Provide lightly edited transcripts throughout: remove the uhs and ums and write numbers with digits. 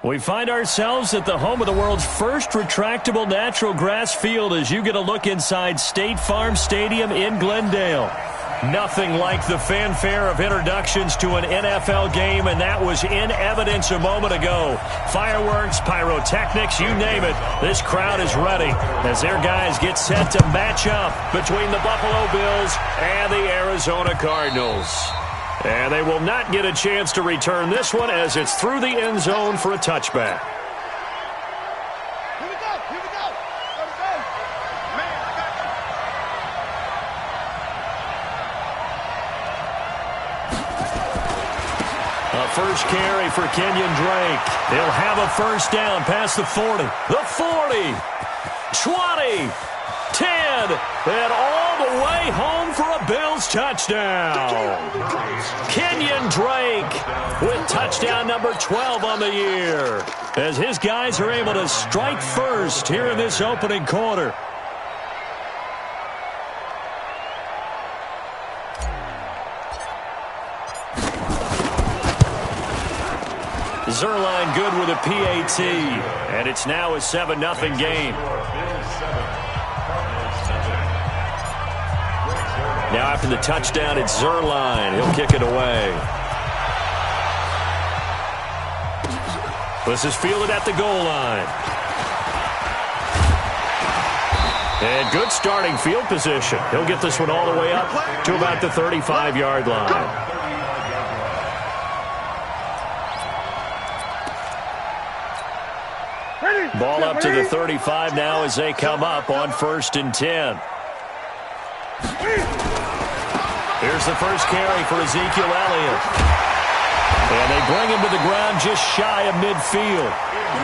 We find ourselves at the home of the world's first retractable natural grass field as you get a look inside State Farm Stadium in Glendale. Nothing like the fanfare of introductions to an NFL game, and that was in evidence a moment ago. Fireworks, pyrotechnics, you name it. This crowd is ready as their guys get set to match up between the Buffalo Bills and the Arizona Cardinals. And they will not get a chance to return this one as it's through the end zone for a touchback. Here we go. Here we go. Man, I got you. A first carry for Kenyon Drake. He'll have a first down past the 40. The 40. 20. 10. And all the way home for a Bills touchdown. Kenyon Drake with touchdown number 12 on the year as his guys are able to strike first here in this opening quarter. Zerline good with a PAT, and it's now a 7-0 game. Now after the touchdown, it's Zerline. He'll kick it away. This is fielded at the goal line. And good starting field position. He'll get this one all the way up to about the 35-yard line. Ball up to the 35 now as they come up on 1st and 10. Here's the first carry for Ezekiel Elliott. And they bring him to the ground just shy of midfield.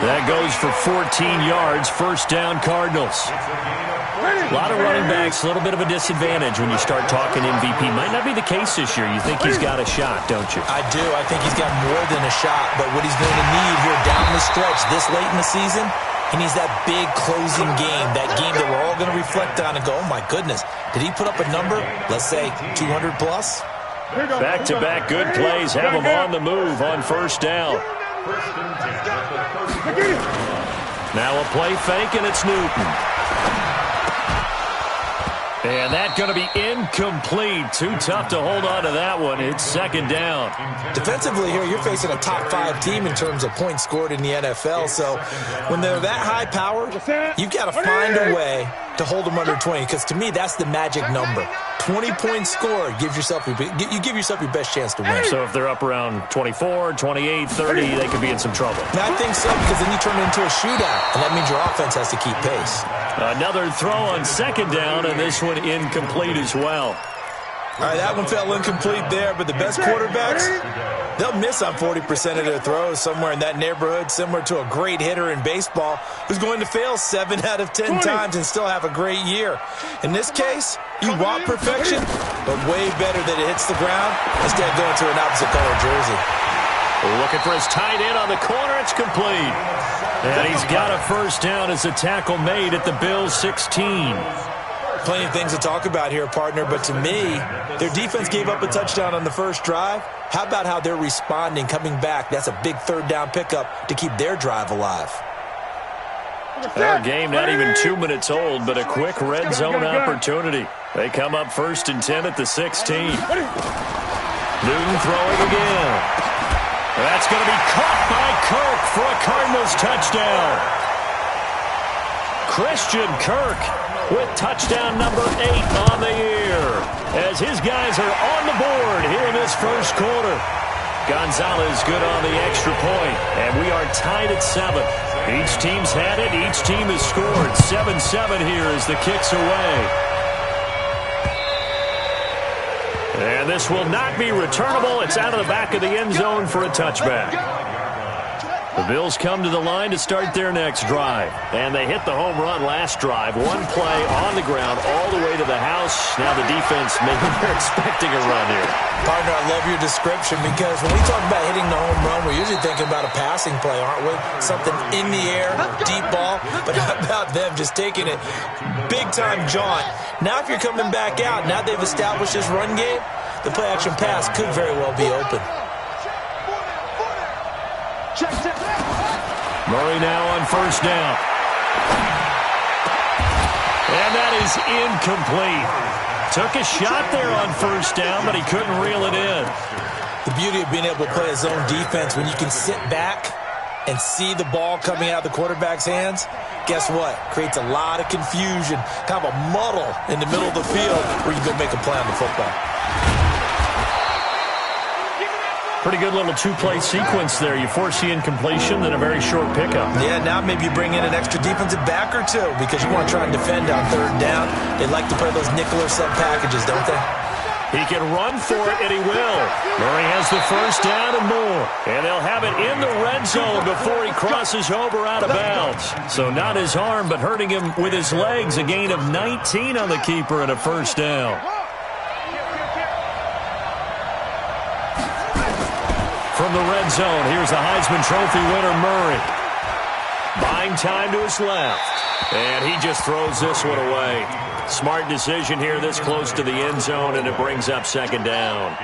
That goes for 14 yards, first down Cardinals. A lot of running backs, a little bit of a disadvantage when you start talking MVP. Might not be the case this year. You think he's got a shot, don't you? I do. I think he's got more than a shot. But what he's going to need here down the stretch this late in the season, he needs that big closing game, that game that we're all going to reflect on and go, oh, my goodness, did he put up a number, let's say, 200 plus? Back-to-back good plays have him on the move on first down. Now a play fake, and it's Newton. And that's going to be incomplete. Too tough to hold on to that one. It's second down. Defensively here, you're facing a top-5 team in terms of points scored in the NFL. So when they're that high power, you've got to find a way to hold them under 20. Because to me, that's the magic number. 20 points scored gives yourself you give yourself your best chance to win. So if they're up around 24, 28, 30, they could be in some trouble. Now, I think so, because then you turn it into a shootout, and that means your offense has to keep pace. Another throw on second down, and this one incomplete as well. All right, that one fell incomplete there, but the best quarterbacks, they'll miss on 40% of their throws, somewhere in that neighborhood, similar to a great hitter in baseball who's going to fail 7 out of 10 times and still have a great year. In this case, you want perfection, but way better that it hits the ground instead of going to an opposite color jersey. Looking for his tight end on the corner. It's complete. And he's got a first down as a tackle made at the Bills' 16. Plenty of things to talk about here, partner, but to me, their defense gave up a touchdown on the first drive. How about how they're responding, coming back? That's a big third down pickup to keep their drive alive. Our game not even 2 minutes old, but a quick red zone opportunity. They come up 1st and 10 at the 16. Newton throwing again. That's going to be caught by Kirk for a Cardinals touchdown. Christian Kirk with touchdown number 8 on the year as his guys are on the board here in this first quarter. Gonzalez good on the extra point, and we are tied at 7. Each team's had it. Each team has scored. 7-7 here as the kick's away. And this will not be returnable. It's out of the back of the end zone for a touchback. The Bills come to the line to start their next drive. And they hit the home run last drive. One play on the ground all the way to the house. Now the defense, maybe they're expecting a run here. Partner, I love your description because when we talk about hitting the home run, we're usually thinking about a passing play, aren't we? Something in the air, deep ball. But how about them just taking it big-time jaunt? Now if you're coming back out, now they've established this run game, the play-action pass could very well be open. Murray now on first down. And that is incomplete. Took a shot there on first down, but he couldn't reel it in. The beauty of being able to play a zone defense when you can sit back and see the ball coming out of the quarterback's hands, guess what? Creates a lot of confusion, kind of a muddle in the middle of the field where you go make a play on the football. Pretty good little two-play sequence there. You force the incompletion, then a very short pickup. Yeah, now maybe you bring in an extra defensive back or two because you want to try and defend on third down. They like to play those nickel or sub packages, don't they? He can run for it, and he will. Murray has the first down and more. And they'll have it in the red zone before he crosses over out of bounds. So not his arm, but hurting him with his legs. A gain of 19 on the keeper and a first down. From the red zone, here's the Heisman Trophy winner, Murray. Buying time to his left. And he just throws this one away. Smart decision here this close to the end zone, and it brings up second down.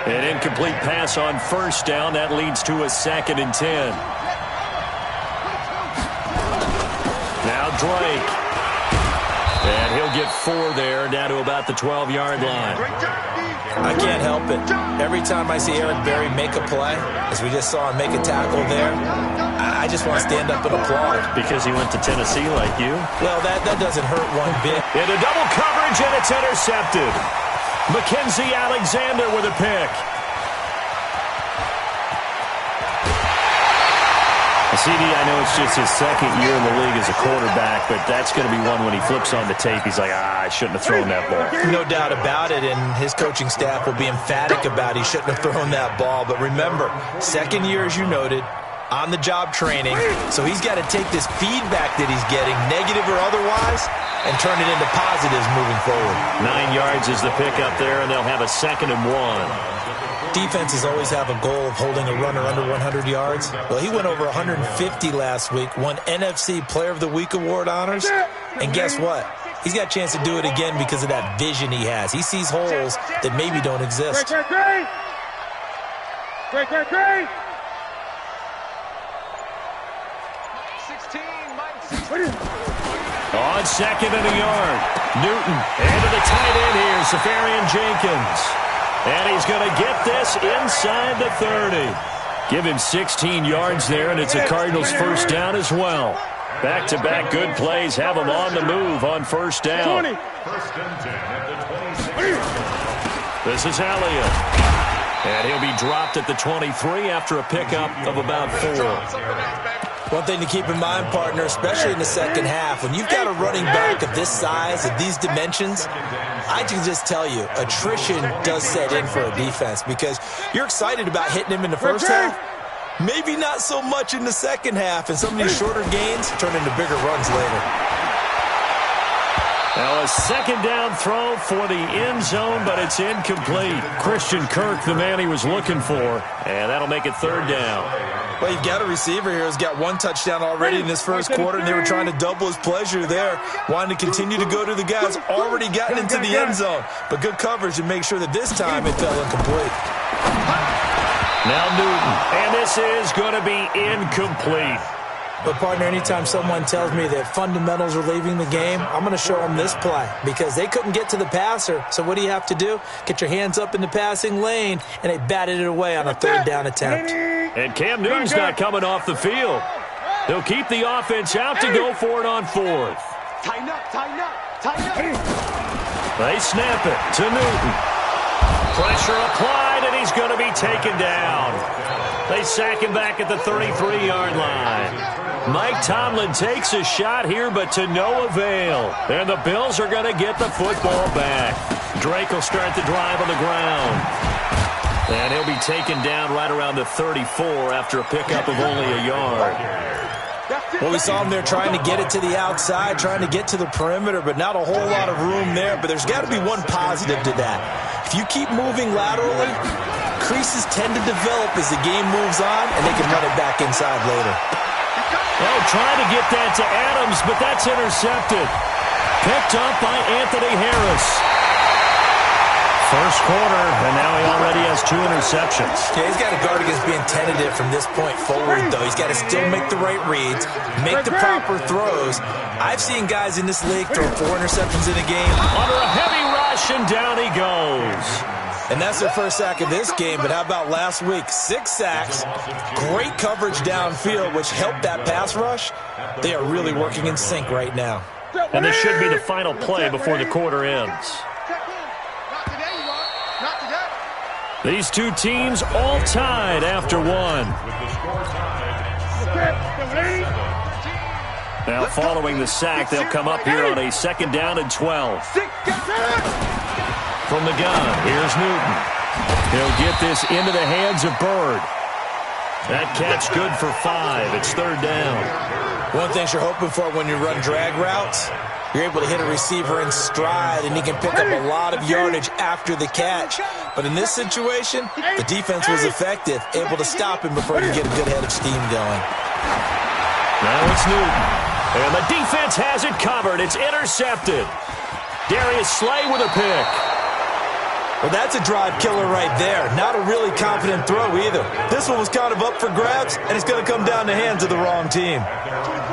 An incomplete pass on first down. That leads to a 2nd and 10. Now Drake. And he'll get 4 there, down to about the 12-yard line. I can't help it. Every time I see Eric Berry make a play, as we just saw him make a tackle there, I just want to stand up and applaud. Because he went to Tennessee like you? Well, that doesn't hurt one bit. Into double coverage, and it's intercepted. Mackenzie Alexander with a pick. CD, I know it's just his second year in the league as a quarterback, but that's going to be one when he flips on the tape. He's like, I shouldn't have thrown that ball. No doubt about it, and his coaching staff will be emphatic about he shouldn't have thrown that ball. But remember, second year, as you noted, on-the-job training, so he's got to take this feedback that he's getting, negative or otherwise, and turn it into positives moving forward. 9 yards is the pickup there, and they'll have a 2nd and 1. Defenses always have a goal of holding a runner under 100 yards. Well, he went over 150 last week, won NFC Player of the Week award honors, and guess what? He's got a chance to do it again because of that vision he has. He sees holes that maybe don't exist. Great. On 2nd and a yard, Newton into the tight end here, Safarian Jenkins. And he's going to get this inside the 30. Give him 16 yards there, and it's a Cardinals first down as well. Back-to-back good plays have him on the move on first down. This is Elliott. And he'll be dropped at the 23 after a pickup of about 4. One thing to keep in mind, partner, especially in the second half, when you've got a running back of this size, of these dimensions, I can just tell you, attrition does set in for a defense because you're excited about hitting him in the first half. Maybe not so much in the second half, and some of these shorter gains turn into bigger runs later. Now a second down throw for the end zone, but it's incomplete. Christian Kirk, the man he was looking for, and that'll make it 3rd down. Well, you've got a receiver here who's got 1 touchdown already in this first quarter, and they were trying to double his pleasure there, wanting to continue to go to the guy who's already gotten into the end zone. But good coverage to make sure that this time it fell incomplete. Now Newton, and this is going to be incomplete. But, partner, anytime someone tells me that fundamentals are leaving the game, I'm going to show them this play because they couldn't get to the passer. So what do you have to do? Get your hands up in the passing lane, and they batted it away on a 3rd down attempt. And Cam Newton's not coming off the field. They'll keep the offense out to go for it on 4th. Tighten up. They snap it to Newton. Pressure applied, and he's going to be taken down. They sack him back at the 33-yard line. Mike Tomlin takes a shot here, but to no avail. And the Bills are going to get the football back. Drake will start the drive on the ground. And he'll be taken down right around the 34 after a pickup of only a yard. Well, we saw him there trying to get it to the outside, trying to get to the perimeter, but not a whole lot of room there. But there's got to be one positive to that. If you keep moving laterally, creases tend to develop as the game moves on, and they can run it back inside later. Oh, trying to get that to Adams, but that's intercepted. Picked up by Anthony Harris. first quarter, and now he already has 2 interceptions. Yeah, he's got to guard against being tentative from this point forward, though. He's got to still make the right reads, make the proper throws. I've seen guys in this league throw 4 interceptions in a game. Under a heavy rush, and down he goes. And that's their first sack of this game, but how about last week? 6 sacks, great coverage downfield, which helped that pass rush. They are really working in sync right now. And this should be the final play before the quarter ends. These two teams all tied after 1. Now following the sack, they'll come up here on a 2nd down and 12. From the gun, here's Newton. He'll get this into the hands of Bird. That catch good for 5. It's 3rd down. One thing you're hoping for when you run drag routes, you're able to hit a receiver in stride, and he can pick up a lot of yardage after the catch. But in this situation, the defense was effective, able to stop him before he could get a good head of steam going. Now it's Newton. And the defense has it covered. It's intercepted. Darius Slay with a pick. Well, that's a drive killer right there. Not a really confident throw either. This one was kind of up for grabs, and it's going to come down the hands of the wrong team.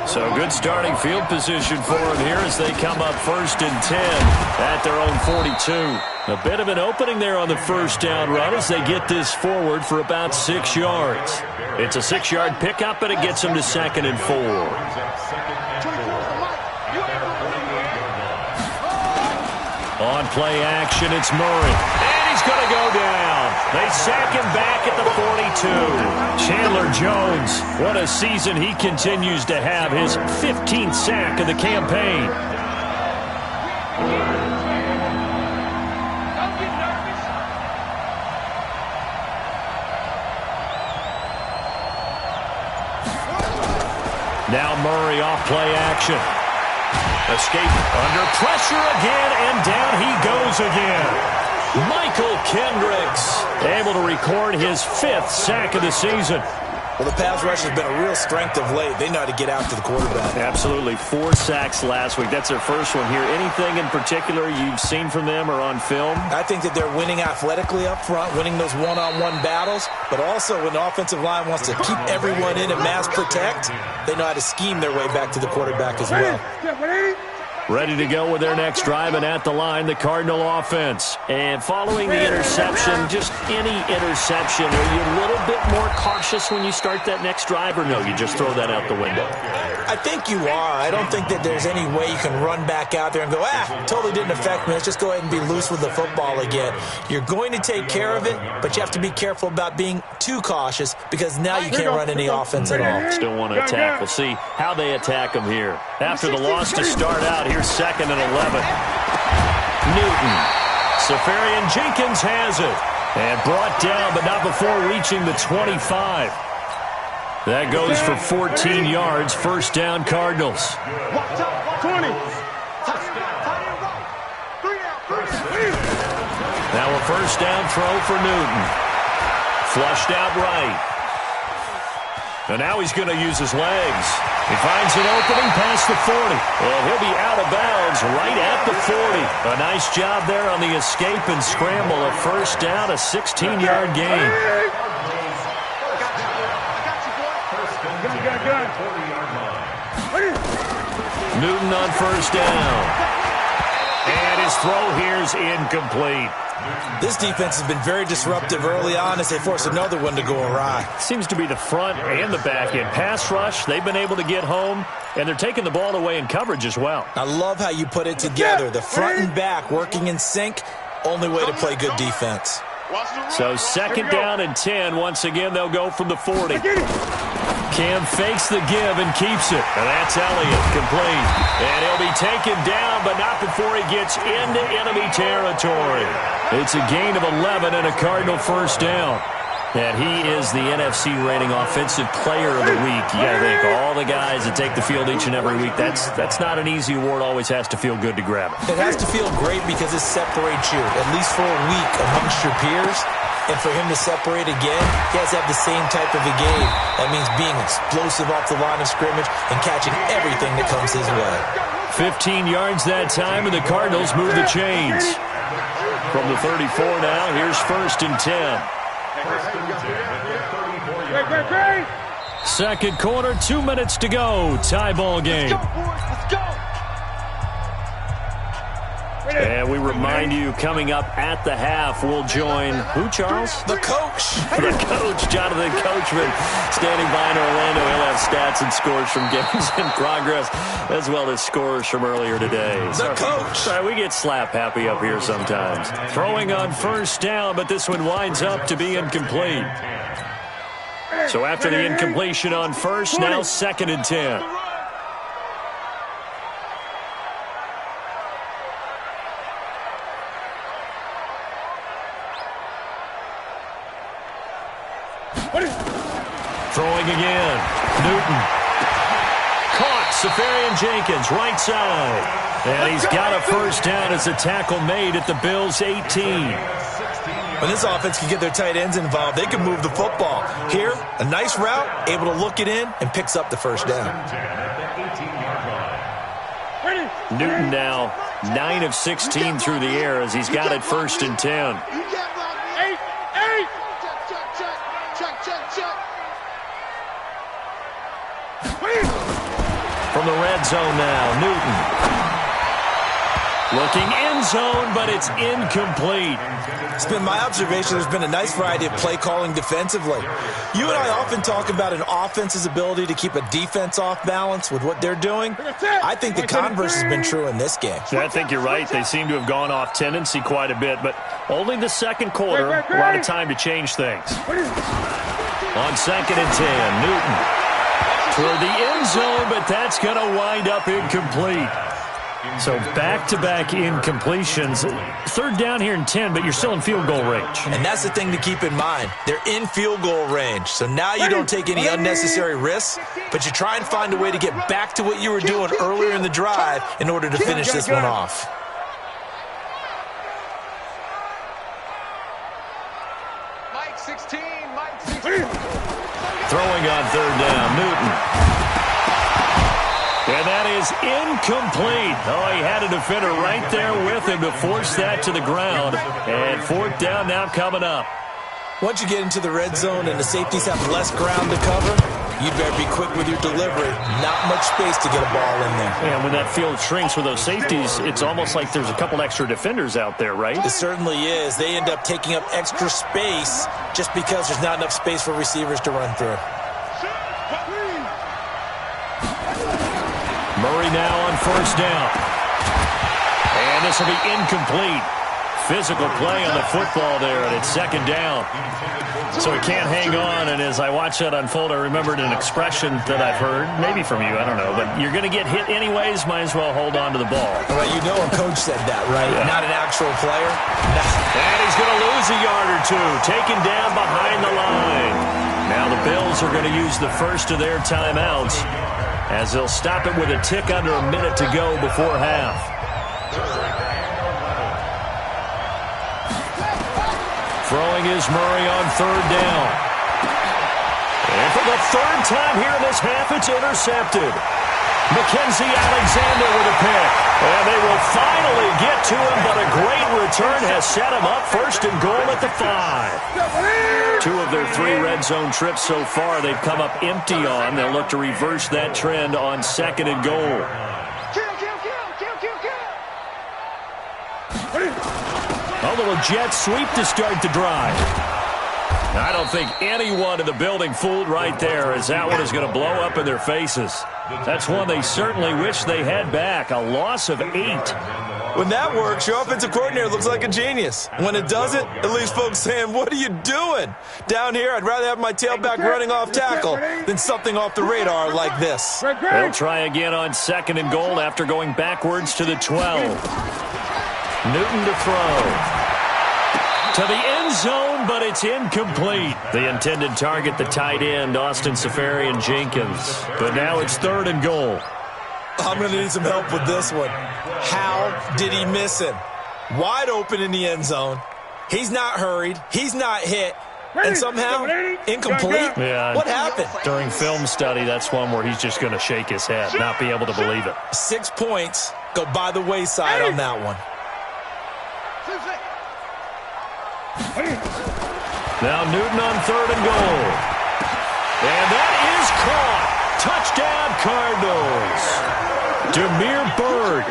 So good starting field position for them here as they come up 1st and 10 at their own 42. A bit of an opening there on the 1st down run as they get this forward for about 6 yards. It's a 6-yard pickup, and it gets them to 2nd and 4. On play action, it's Murray. And he's going to go down. They sack him back at the 42. Chandler Jones, what a season he continues to have. His 15th sack of the campaign. Now Murray off play action. Escape under pressure again, and down he goes again. Michael Kendricks able to record his 5th sack of the season. Well, the pass rush has been a real strength of late. They know how to get after the quarterback. Absolutely. 4 sacks last week. That's their first one here. Anything in particular you've seen from them or on film? I think that they're winning athletically up front, winning those one-on-one battles, but also when the offensive line wants to keep everyone in and mass protect, they know how to scheme their way back to the quarterback as well. Ready to go with their next drive, and at the line, the Cardinal offense. And following the interception, just any interception, are you a little bit more cautious when you start that next drive, or no, you just throw that out the window? I think you are. I don't think that there's any way you can run back out there and go, totally didn't affect me. Let's just go ahead and be loose with the football again. You're going to take care of it, but you have to be careful about being too cautious because now you can't run any offense at all. Still want to attack. We'll see how they attack them here. After the loss to start out, here's 2nd and 11. Newton. Safarian Jenkins has it. And brought down, but not before reaching the 25. That goes for 14 yards. 1st down, Cardinals. 20. Now a 1st down throw for Newton. Flushed out right. And now he's going to use his legs. He finds an opening past the 40. And he'll be out of bounds right at the 40. A nice job there on the escape and scramble. A 1st down, a 16-yard gain. Newton on 1st down. And his throw here is incomplete. This defense has been very disruptive early on as they force another one to go awry. Seems to be the front and the back end. Pass rush, they've been able to get home, and they're taking the ball away in coverage as well. I love how you put it together. The front and back working in sync, only way to play good defense. So 2nd down and 10. Once again, they'll go from the 40. Cam fakes the give and keeps it. And that's Elliott, complete. And he'll be taken down, but not before he gets into enemy territory. It's a gain of 11 and a Cardinal 1st down. And he is the NFC rating Offensive Player of the Week. You got to think, all the guys that take the field each and every week, that's not an easy award. Always has to feel good to grab it. It has to feel great because it separates you, at least for a week, amongst your peers. And for him to separate again, he has to have the same type of a game. That means being explosive off the line of scrimmage and catching everything that comes his way. 15 yards that time, and the Cardinals move the chains. From the 34 now, here's 1st and 10. Second quarter, 2 minutes to go. Tie ball game. Let's go, boys. Let's go. And we remind you, coming up at the half, we'll join who, Charles? The coach. The coach, Jonathan Coachman, standing by in Orlando. He'll have stats and scores from games in progress, as well as scores from earlier today. The coach. Sorry, we get slap happy up here sometimes. Throwing on 1st down, but this one winds up to be incomplete. So after the incompletion on 1st, now 2nd and 10. Throwing again. Newton. Caught. Safarian Jenkins, right side. And he's got a 1st down as a tackle made at the Bills' 18. When this offense can get their tight ends involved, they can move the football. Here, a nice route, able to look it in, and picks up the 1st down. Newton now 9 of 16 through the air as he's got it 1st and 10. From the red zone now, Newton. Looking end zone, but it's incomplete. It's been my observation there's been a nice variety of play calling defensively. You and I often talk about an offense's ability to keep a defense off balance with what they're doing. I think the converse has been true in this game. I think you're right. They seem to have gone off tendency quite a bit, but only the second quarter, a lot of time to change things. On 2nd and 10, Newton. Toward the end zone, but that's going to wind up incomplete. So back-to-back incompletions. 3rd down here and 10, but you're still in field goal range. And that's the thing to keep in mind. They're in field goal range. So now you don't take any unnecessary risks, but you try and find a way to get back to what you were doing earlier in the drive in order to finish this one off. Mike 16, Mike 16. Throwing on 3rd down, Newton. And that is incomplete. Oh, he had a defender right there with him to force that to the ground. And 4th down now coming up. Once you get into the red zone and the safeties have less ground to cover, you'd better be quick with your delivery. Not much space to get a ball in there. And when that field shrinks with those safeties, it's almost like there's a couple extra defenders out there, right? It certainly is. They end up taking up extra space just because there's not enough space for receivers to run through. Murray now on 1st down. And this will be incomplete. Physical play on the football there, and it's 2nd down. So he can't hang on, and as I watched that unfold, I remembered an expression that I've heard, maybe from you, I don't know, but you're going to get hit anyways, might as well hold on to the ball. Well, you know a coach said that, right? Yeah. Not an actual player. And he's going to lose a yard or two, taken down behind the line. Now the Bills are going to use the first of their timeouts as they'll stop it with a tick under a minute to go before half. Throwing is Murray on 3rd down. And for the 3rd time here in this half, it's intercepted. Mackenzie Alexander with a pick. And they will finally get to him, but a great return has set him up 1st and goal at the 5. 2 of their 3 red zone trips so far they've come up empty on. They'll look to reverse that trend on 2nd and goal. A little jet sweep to start the drive. I don't think anyone in the building fooled right there, as that one is going to blow up in their faces. That's one they certainly wish they had back. A loss of 8. When that works, your offensive coordinator looks like a genius. When it doesn't, it leaves folks saying, what are you doing? Down here, I'd rather have my tailback running off tackle than something off the radar like this. They'll try again on 2nd and goal after going backwards to the 12. Newton to throw. To the end zone, but it's incomplete. The intended target, the tight end, Austin Safarian Jenkins. But now it's 3rd and goal. I'm going to need some help with this one. How did he miss him? Wide open in the end zone. He's not hurried. He's not hit. And somehow, incomplete? Yeah. What happened? During film study, that's one where he's just going to shake his head, not be able to believe it. 6 points go by the wayside on that one. Now Newton on 3rd and goal. And that is caught. Touchdown, Cardinals. Demir Berg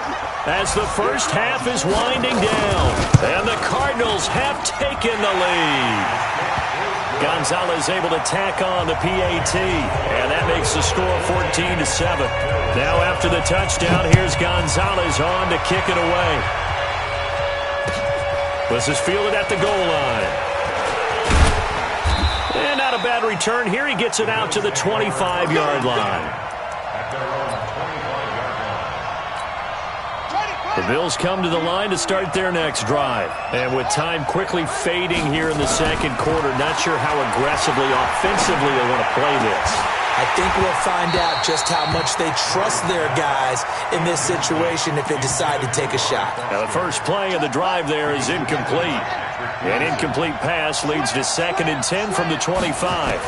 as the first half is winding down. And the Cardinals have taken the lead. Gonzalez able to tack on the PAT. And that makes the score 14-7. Now after the touchdown, here's Gonzalez on to kick it away. This is fielded at the goal line. And not a bad return here. He gets it out to the 25-yard line. The Bills come to the line to start their next drive. And with time quickly fading here in the second quarter, not sure how aggressively, offensively they want to play this. I think we'll find out just how much they trust their guys in this situation if they decide to take a shot. Now the first play of the drive there is incomplete. An incomplete pass leads to 2nd and 10 from the 25.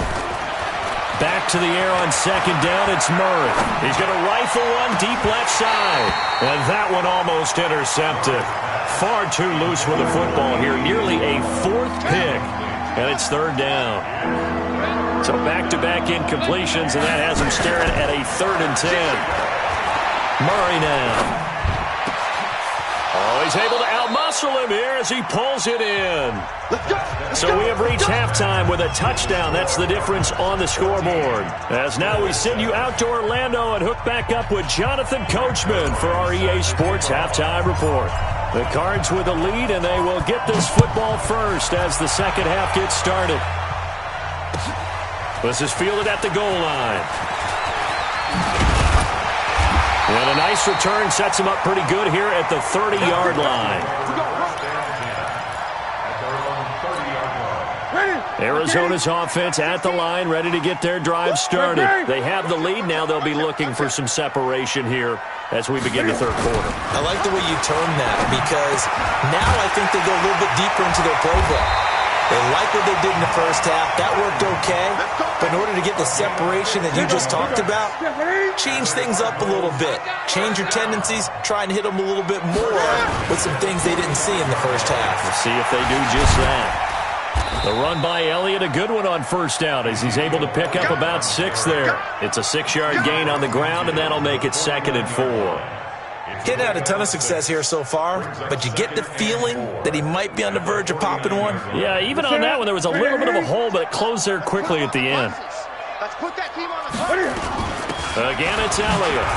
Back to the air on 2nd down, it's Murray. He's going to rifle one deep left side. And that one almost intercepted. Far too loose with the football here. Nearly a 4th pick. And it's 3rd down. So back-to-back incompletions, and that has him staring at a 3rd and 10. Murray now. Oh, he's able to outmuscle him here as he pulls it in. So we have reached halftime with a touchdown. That's the difference on the scoreboard. As now we send you out to Orlando and hook back up with Jonathan Coachman for our EA Sports Halftime Report. The Cards with the lead, and they will get this football first as the second half gets started. This is fielded at the goal line. And a nice return sets him up pretty good here at the 30-yard line. Arizona's offense at the line, ready to get their drive started. They have the lead. Now they'll be looking for some separation here as we begin the third quarter. I like the way you term that because now I think they go a little bit deeper into their playbook. They like what they did in the first half. That worked okay. But in order to get the separation that you just talked about, change things up a little bit. Change your tendencies. Try and hit them a little bit more with some things they didn't see in the first half. We'll see if they do just that. The run by Elliott, a good one on first down as he's able to pick up about 6 there. It's a 6-yard gain on the ground, and that'll make it 2nd and 4. He's had a ton of success here so far, but you get the feeling that he might be on the verge of popping one. Yeah, even on that one, there was a little bit of a hole, but it closed there quickly at the end. Let's put that team on the Again, it's Elliott.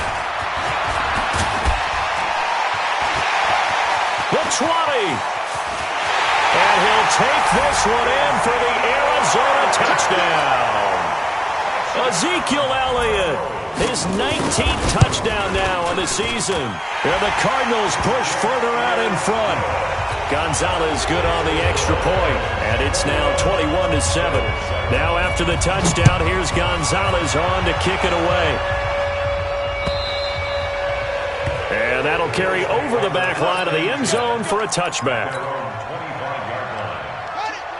The 20. And he'll take this one in for the Arizona touchdown. Ezekiel Elliott, his 19th touchdown now on the season. And the Cardinals push further out in front. Gonzalez good on the extra point, and it's now 21-7. Now after the touchdown, here's Gonzalez on to kick it away. And that'll carry over the back line of the end zone for a touchback.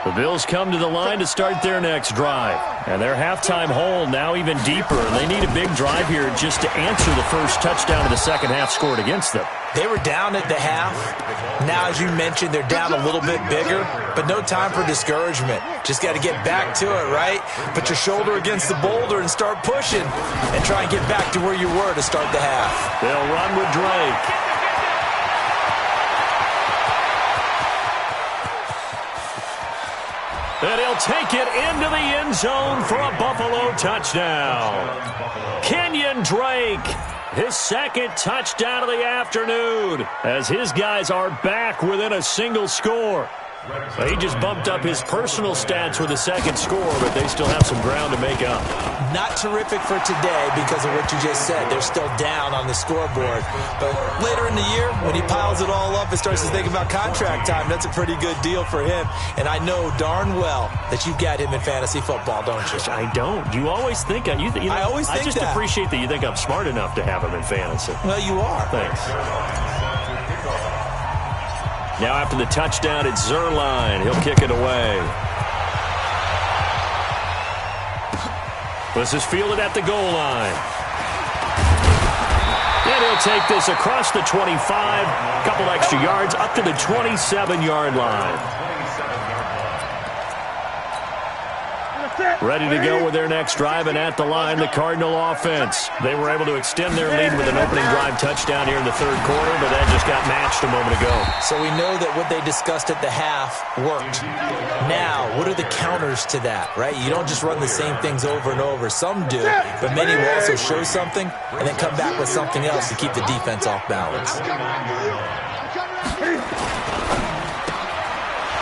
The Bills come to the line to start their next drive. And their halftime hole now even deeper. And they need a big drive here just to answer the first touchdown of the second half scored against them. They were down at the half. Now, as you mentioned, they're down a little bit bigger, but no time for discouragement. Just got to get back to it, right? Put your shoulder against the boulder and start pushing and try and get back to where you were to start the half. They'll run with Drake. And he'll take it into the end zone for a Buffalo touchdown. Kenyon Drake, his second touchdown of the afternoon, as his guys are back within a single score. He just bumped up his personal stats with a second score, but they still have some ground to make up. Not terrific for today because of what you just said. They're still down on the scoreboard. But later in the year, when he piles it all up and starts to think about contract time, that's a pretty good deal for him. And I know darn well that you've got him in fantasy football, don't you? I don't. You always think I just appreciate that you think I'm smart enough to have him in fantasy. Well, you are. Thanks. Now after the touchdown, it's Zerline. He'll kick it away. This is fielded at the goal line. And he'll take this across the 25, a couple extra yards, up to the 27-yard line. Ready to go with their next drive, and at the line, the Cardinal offense. They were able to extend their lead with an opening drive touchdown here in the third quarter, but that just got matched a moment ago. So we know that what they discussed at the half worked. Now, what are the counters to that, right? You don't just run the same things over and over. Some do, but many will also show something and then come back with something else to keep the defense off balance.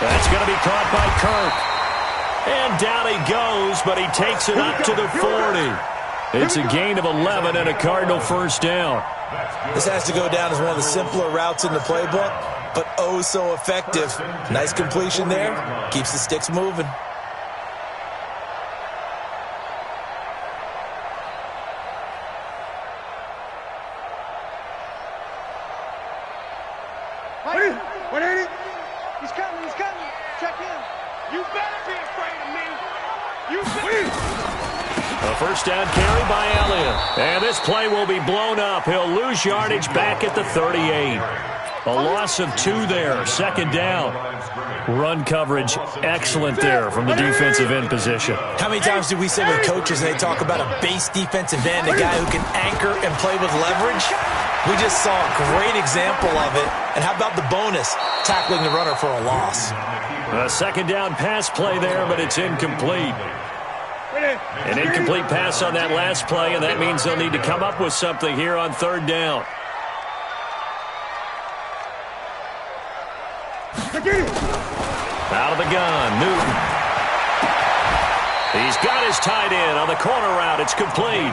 That's going to be caught by Kirk. And down he goes, but he takes it up to the 40. It's a gain of 11 and a Cardinal first down. This has to go down as one of the simpler routes in the playbook, but oh so effective. Nice completion there. Keeps the sticks moving. He's coming, he's coming. Check him. You better be afraid of me. You better. A first down carry by Elliott. And this play will be blown up. He'll lose yardage back at the 38. A loss of 2 there. Second down. Run coverage excellent there from the defensive end position. How many times do we say with coaches and they talk about a base defensive end, a guy who can anchor and play with leverage? We just saw a great example of it. And how about the bonus? Tackling the runner for a loss. A second down pass play there, but it's incomplete. An incomplete pass on that last play, and that means they'll need to come up with something here on third down. Out of the gun, Newton. He's got his tight end on the corner route. It's complete.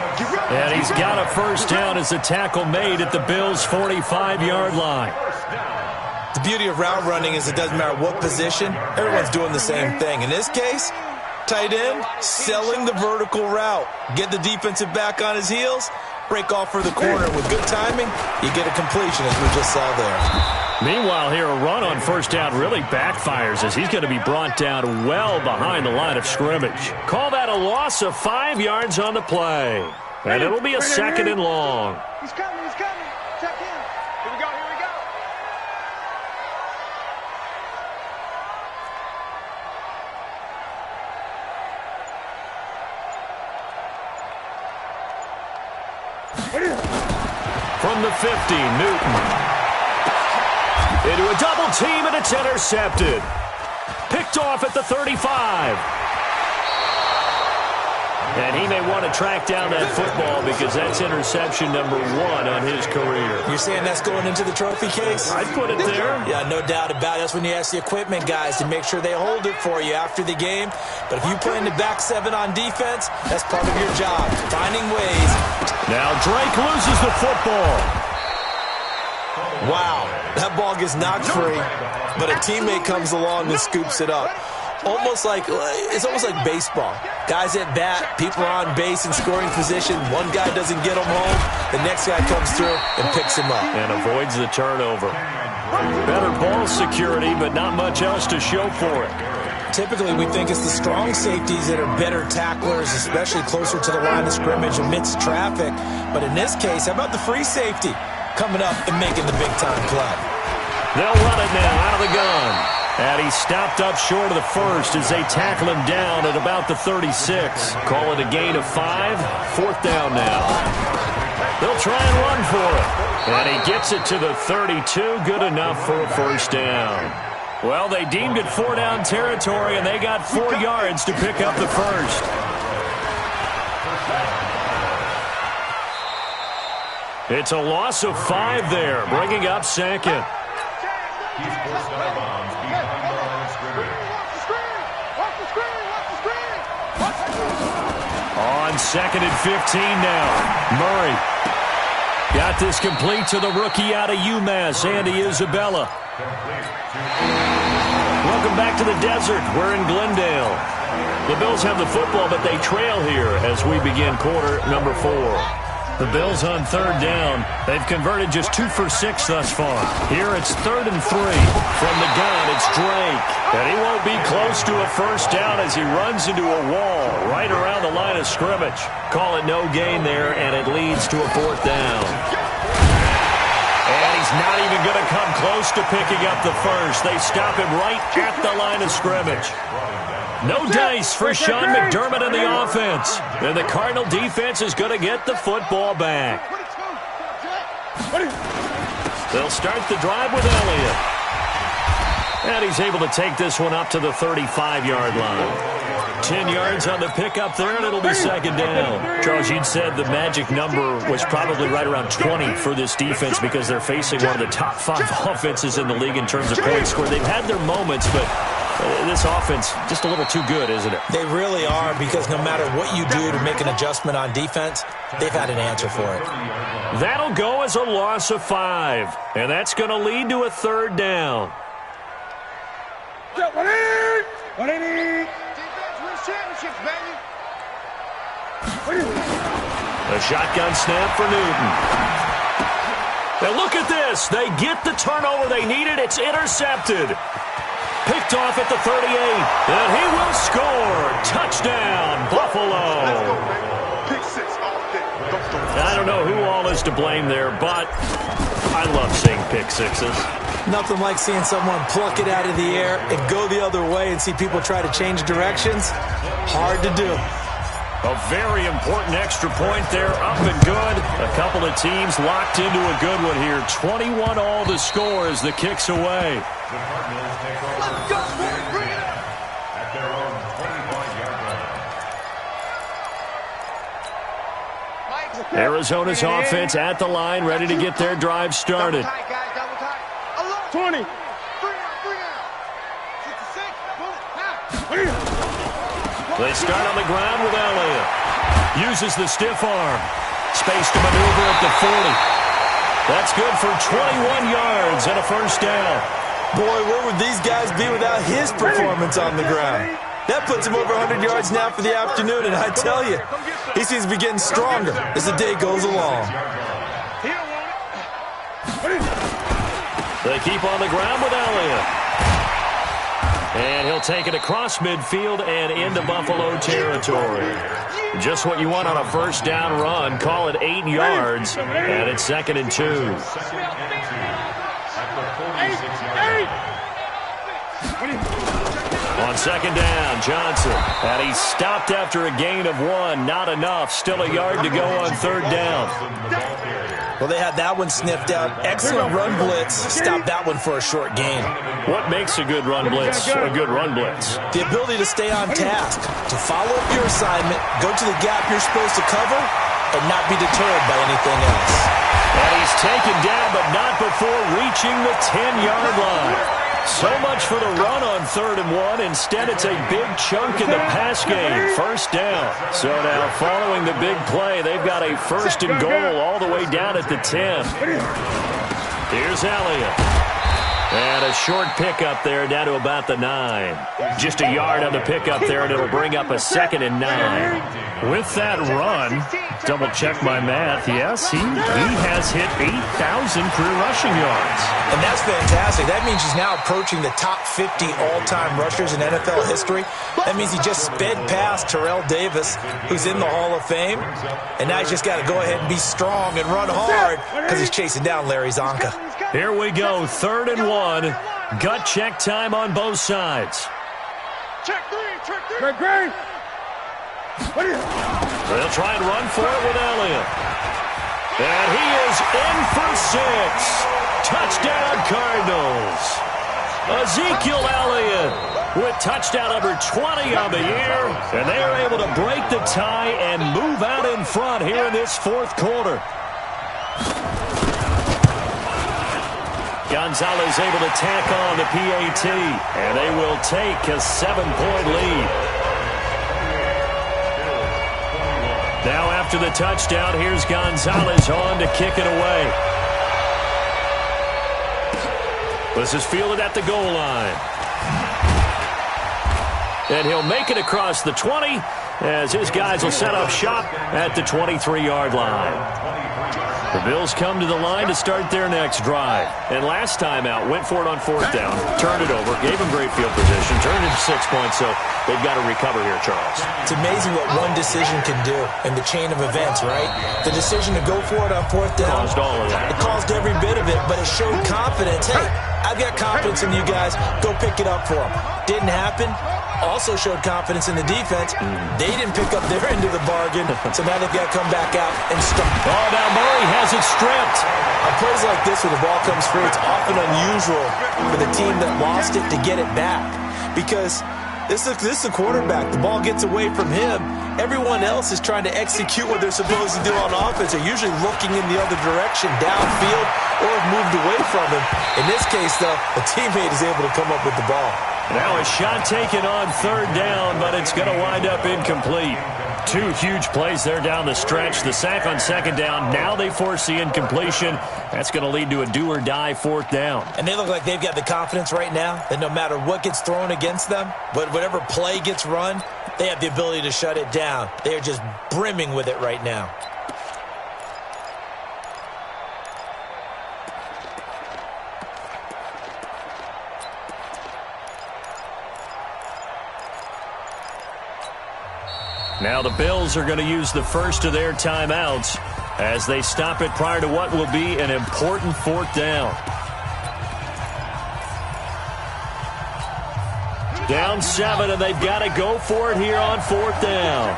And he's got a first down as the tackle made at the Bills' 45-yard line. The beauty of route running is it doesn't matter what position. Everyone's doing the same thing. In this case, tight end, selling the vertical route. Get the defensive back on his heels, break off for the corner. With good timing, you get a completion, as we just saw there. Meanwhile, here a run on first down really backfires as he's going to be brought down well behind the line of scrimmage. Call that a loss of 5 yards on the play. And it'll be a second and long. He's coming, he's coming. Check him. Here we go, here we go. From the 50, Newton. Into a double team, and it's intercepted. Picked off at the 35. And he may want to track down that football because that's interception number 1 on his career. You're saying that's going into the trophy case? I'd put it there. Yeah, no doubt about it. That's when you ask the equipment guys to make sure they hold it for you after the game. But if you play in the back 7 on defense, that's part of your job, finding ways. Now Drake loses the football. Wow, that ball gets knocked free, but a teammate comes along and scoops it up. It's almost like baseball. Guys at bat, people are on base in scoring position. One guy doesn't get him home. The next guy comes through and picks him up. And avoids the turnover. Better ball security, but not much else to show for it. Typically, we think it's the strong safeties that are better tacklers, especially closer to the line of scrimmage amidst traffic. But in this case, how about the free safety coming up and making the big-time play? They'll run it now out of the gun. And he stopped up short of the first as they tackle him down at about the 36. Call it a gain of 5. Fourth down now. They'll try and run for it. And he gets it to the 32. Good enough for a first down. Well, they deemed it 4 down territory, and they got 4 yards to pick up the first. It's a loss of 5 there, bringing up second. On second and 15 now. Murray got this complete to the rookie out of UMass, Andy Isabella. Welcome back to the desert. We're in Glendale. The Bills have the football, but they trail here as we begin quarter number 4. The Bills on third down. They've converted just 2 for 6 thus far. Here it's 3rd and 3. From the gun, it's Drake. And he won't be close to a first down as he runs into a wall right around the line of scrimmage. Call it no gain there, and it leads to a 4th down. And he's not even going to come close to picking up the first. They stop him right at the line of scrimmage. No dice for Sean McDermott in the offense. And the Cardinal defense is going to get the football back. They'll start the drive with Elliott. And he's able to take this one up to the 35-yard line. 10 yards on the pickup there, and it'll be second down. Charles, you'd said the magic number was probably right around 20 for this defense because they're facing one of the top 5 offenses in the league in terms of points scored. They've had their moments, but this offense just a little too good, isn't it? They really are, because no matter what you do to make an adjustment on defense, they've had an answer for it. That'll go as a loss of 5, and that's going to lead to a third down. A shotgun snap for Newton. Now look at this. They get the turnover they needed. It's intercepted. Picked off at the 38. And he will score. Touchdown, Buffalo. I don't know who all is to blame there, but I love seeing pick sixes. Nothing like seeing someone pluck it out of the air and go the other way and see people try to change directions. Hard to do. A very important extra point there, up and good. A couple of teams locked into a good one here. 21 all the score as the kick's away. Let's go, boys. Bring it up. At their own 25-yard line. Arizona's offense at the line, ready to get their drive started. Double tight, guys. Double tight. 20. 3 out. 66. They start on the ground with Elliott. Uses the stiff arm. Space to maneuver at the 40. That's good for 21 yards and a first down. Boy, where would these guys be without his performance on the ground? That puts him over 100 yards now for the afternoon, and I tell you, he seems to be getting stronger as the day goes along. They keep on the ground with Elliott. And he'll take it across midfield and into Buffalo territory. Just what you want on a first down run. Call it 8 yards, and it's 2nd and 2. On second down, Johnson. And he's stopped after a gain of 1. Not enough. Still a yard to go on third down. Well, they had that one sniffed out. Excellent run blitz. Stopped that one for a short gain. What makes a good run blitz a good run blitz? The ability to stay on task, to follow up your assignment, go to the gap you're supposed to cover, and not be deterred by anything else. And he's taken down, but not before reaching the 10-yard line. So much for the run on 3rd and 1. Instead, it's a big chunk in the pass game. First down. So now, following the big play, they've got a 1st and goal all the way down at the 10. Here's Elliott. And a short pickup there down to about the 9. Just a yard on the pickup there, and it'll bring up a 2nd and 9. With that run, double check my math, yes, he has hit 8,000 career rushing yards. And that's fantastic. That means he's now approaching the top 50 all-time rushers in NFL history. That means he just sped past Terrell Davis, who's in the Hall of Fame. And now he's just got to go ahead and be strong and run hard because he's chasing down Larry Zonka. Here we go, 3rd and 1. Gut check time on both sides. Check 3. Check 3. They'll try and run for it with Elliott. And he is in for 6. Touchdown, Cardinals. Ezekiel Elliott with touchdown number 20 on the year. And they are able to break the tie and move out in front here in this 4th quarter. Gonzalez able to tack on the PAT. And they will take a 7-point lead. Now after the touchdown, here's Gonzalez on to kick it away. This is fielded at the goal line. And he'll make it across the 20 as his guys will set up shop at the 23-yard line. The Bills come to the line to start their next drive. And last time out, went for it on 4th down, turned it over, gave him great field position, turned it to 6 points, so they've got to recover here, Charles. It's amazing what one decision can do in the chain of events, right? The decision to go for it on 4th down. Caused all of that. It caused every bit of it, but it showed confidence. Hey, I've got confidence in you guys. Go pick it up for them. Didn't happen. also showed confidence in the defense. They didn't pick up their end of the bargain, so now they've got to come back out and start. Oh, now Murray has it stripped. On plays like this where the ball comes free, it's often unusual for the team that lost it to get it back because this is the quarterback. The ball gets away from him. Everyone else is trying to execute what they're supposed to do on offense. They're usually looking in the other direction, downfield, or have moved away from him. In this case, though, a teammate is able to come up with the ball. Now a shot taken on third down, but it's going to wind up incomplete. Two huge plays there down the stretch. The sack on second down. Now they force the incompletion. That's going to lead to a do-or-die fourth down. And they look like they've got the confidence right now that no matter what gets thrown against them, but whatever play gets run, they have the ability to shut it down. They are just brimming with it right now. Now the Bills are going to use the first of their timeouts as they stop it prior to what will be an important fourth down. Down 7, and they've got to go for it here on fourth down.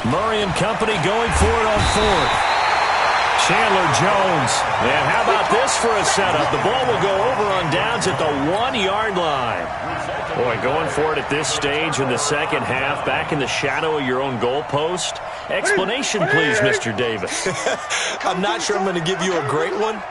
Murray and company going for it on fourth. Chandler Jones. And how about this for a setup? The ball will go over on downs at the 1-yard line. Boy, going for it at this stage in the second half, back in the shadow of your own goalpost. Explanation, please, Mr. Davis. I'm not sure I'm going to give you a great one,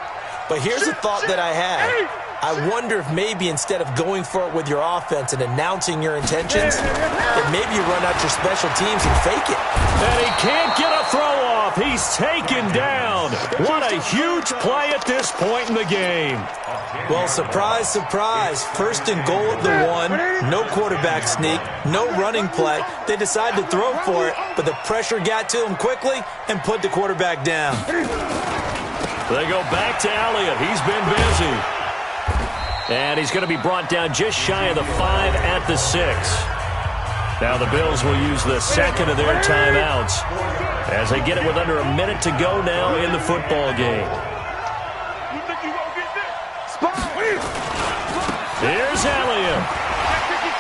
but here's a thought that I had. I wonder if maybe instead of going for it with your offense and announcing your intentions, that maybe you run out your special teams and fake it. And he can't get a throw off. He's taken down. What a huge play at this point in the game. Well, surprise, surprise. First and goal at the 1. No quarterback sneak. No running play. They decide to throw for it, but the pressure got to him quickly and put the quarterback down. They go back to Elliott. He's been busy. And he's going to be brought down just shy of the 5 at the 6. Now the Bills will use the second of their timeouts as they get it with under a minute to go now in the football game. Here's Elliott.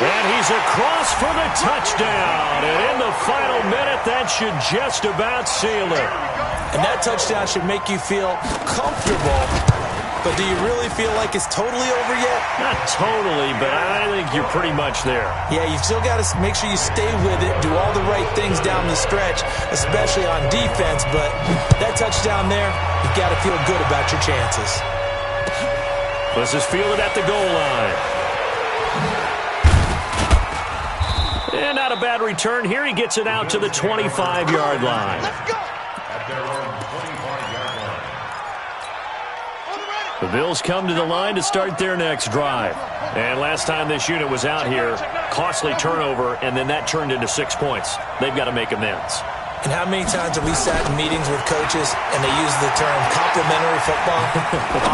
And he's across for the touchdown. And in the final minute, that should just about seal it. And that touchdown should make you feel comfortable. But do you really feel like it's totally over yet? Not totally, but I think you're pretty much there. Yeah, you've still got to make sure you stay with it, do all the right things down the stretch, especially on defense. But that touchdown there, you've got to feel good about your chances. This is fielded at the goal line. And not a bad return. Here he gets it out to the 25-yard line. Let's go. The Bills come to the line to start their next drive. And last time this unit was out here, costly turnover, and then that turned into 6 points. They've got to make amends. And how many times have we sat in meetings with coaches and they use the term complementary football?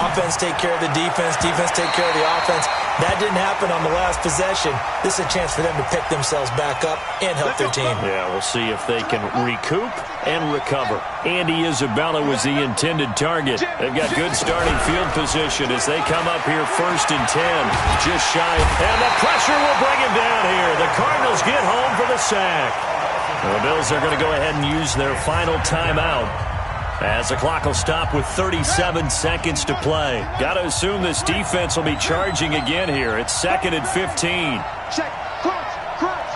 Offense take care of the defense, defense take care of the offense. That didn't happen on the last possession. This is a chance for them to pick themselves back up and help their team. Yeah, we'll see if they can recoup and recover. Andy Isabella was the intended target. They've got good starting field position as they come up here 1st and 10. Just shy. And the pressure will bring him down here. The Cardinals get home for the sack. The Bills are going to go ahead and use their final timeout as the clock will stop with 37 seconds to play. Got to assume this defense will be charging again here. It's 2nd and 15. Check. Crunch. Crunch.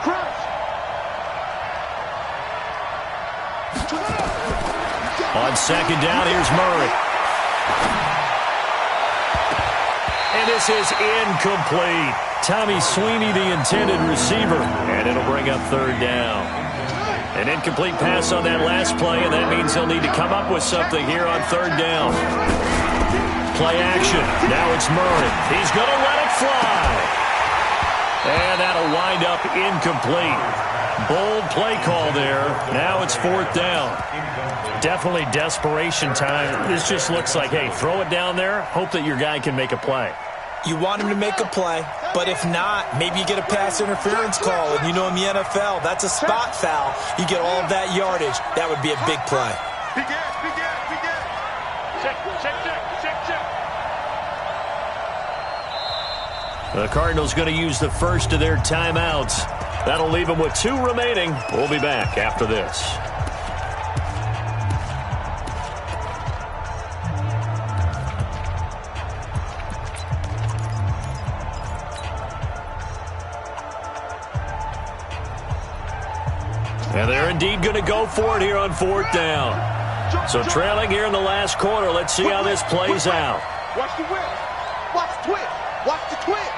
Crunch. On second down, here's Murray. And this is incomplete. Tommy Sweeney, the intended receiver. And it'll bring up 3rd down. An incomplete pass on that last play, and that means they'll need to come up with something here on 3rd down. Play action. Now it's Murray. He's going to let it fly. And that'll wind up incomplete. Bold play call there. Now it's 4th down. Definitely desperation time. This just looks like, hey, throw it down there, hope that your guy can make a play. You want him to make a play, but if not, maybe you get a pass interference call. And you know in the NFL, that's a spot foul. You get all of that yardage. That would be a big play. Big gas. Check. The Cardinals going to use the first of their timeouts. That'll leave them with 2 remaining. We'll be back after this. And they're indeed going to go for it here on 4th down. So trailing here in the last quarter. Let's see how this plays out. Watch the whip. Watch the twist. Watch the twist.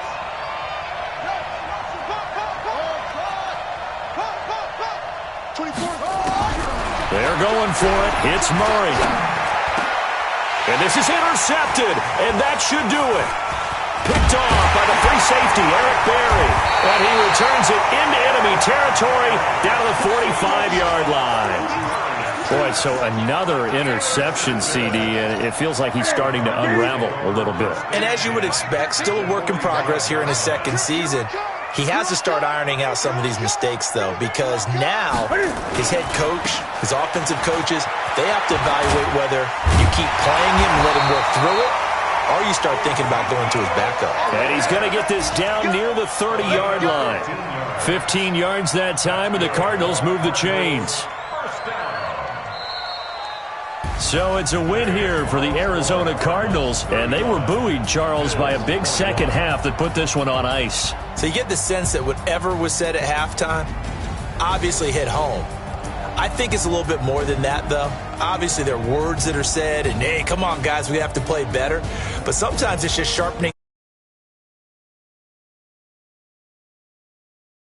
They're going for it. It's Murray. And this is intercepted. And that should do it. Picked off by the free safety, Eric Berry. And he returns it into enemy territory down to the 45-yard line. Boy, so another interception, CD, and it feels like he's starting to unravel a little bit. And as you would expect, still a work in progress here in his second season. He has to start ironing out some of these mistakes, though, because now his head coach, his offensive coaches, they have to evaluate whether you keep playing him and let him work through it, or you start thinking about going to his backup. And he's going to get this down near the 30-yard line. 15 yards that time, and the Cardinals move the chains. So it's a win here for the Arizona Cardinals, and they were buoyed, Charles, by a big second half that put this one on ice. So you get the sense that whatever was said at halftime obviously hit home. I think it's a little bit more than that, though. Obviously, there are words that are said, and, hey, come on, guys, we have to play better. But sometimes it's just sharpening